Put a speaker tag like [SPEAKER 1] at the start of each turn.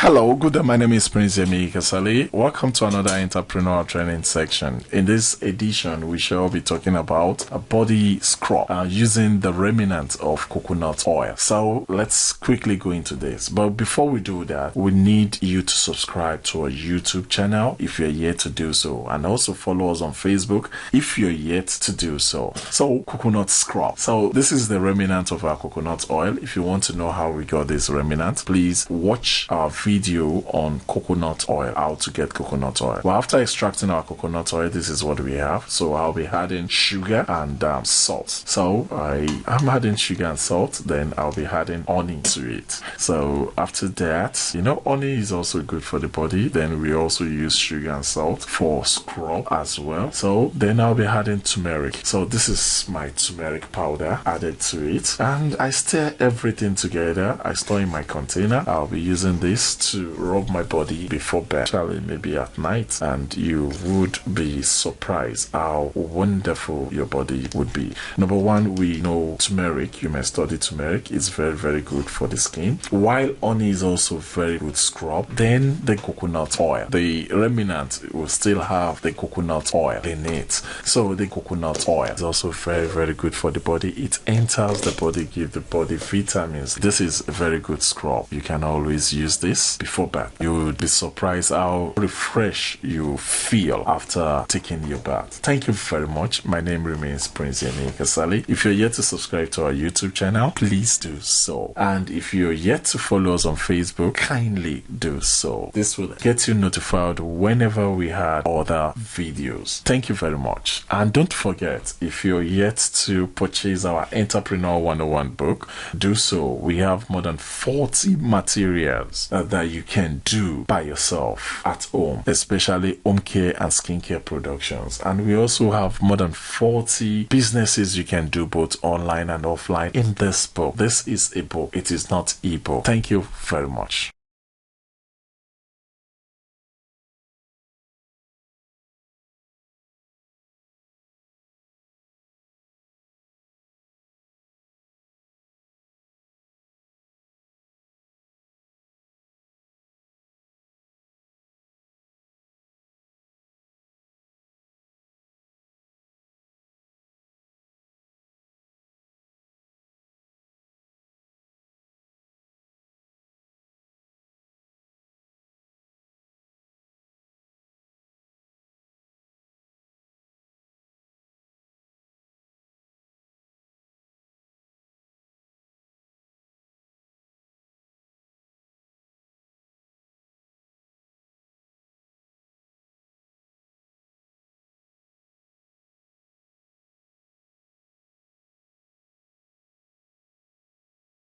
[SPEAKER 1] Hello, good day. My name is Prince Yemi Kasali. Welcome to another entrepreneurial training section. In this edition, we shall be talking about a body scrub using the remnant of coconut oil. So let's quickly go into this. But before we do that, we need you to subscribe to our YouTube channel if you're yet to do so, and also follow us on Facebook if you're yet to do so. So coconut scrub. So this is the remnant of our coconut oil. If you want to know how we got this remnant, please watch our video on coconut oil, how to get coconut oil. Well, after extracting our coconut oil, this is what we have. So I'll be adding sugar and salt. So I'm adding sugar and salt, then I'll be adding honey to it. So after that, honey is also good for the body. Then we also use sugar and salt for scrub as well. So then I'll be adding turmeric. So this is my turmeric powder added to it, and I stir everything together. I store in my container. I'll be using this to rub my body before bed, actually maybe at night, and you would be surprised how wonderful your body would be. Number one, we know turmeric. You may study turmeric. It's very, very good for the skin. While honey is also very good scrub, then the coconut oil, the remnant will still have the coconut oil in it. So the coconut oil is also very, very good for the body. It enters the body, give the body vitamins. This is a very good scrub. You can always use this before bed. You would be surprised how refreshed you feel after taking your bath. Thank you very much. My name remains Prince Yemi Kasali. If you're yet to subscribe to our YouTube channel, please do so. And if you're yet to follow us on Facebook, kindly do so. This will get you notified whenever we have other videos. Thank you very much. And don't forget, if you're yet to purchase our Entrepreneur 101 book, do so. We have more than 40 materials that you can do by yourself at home, especially home care and skincare productions. And we also have more than 40 businesses you can do both online and offline in this book. This is a book. It is not ebook. Thank you very much.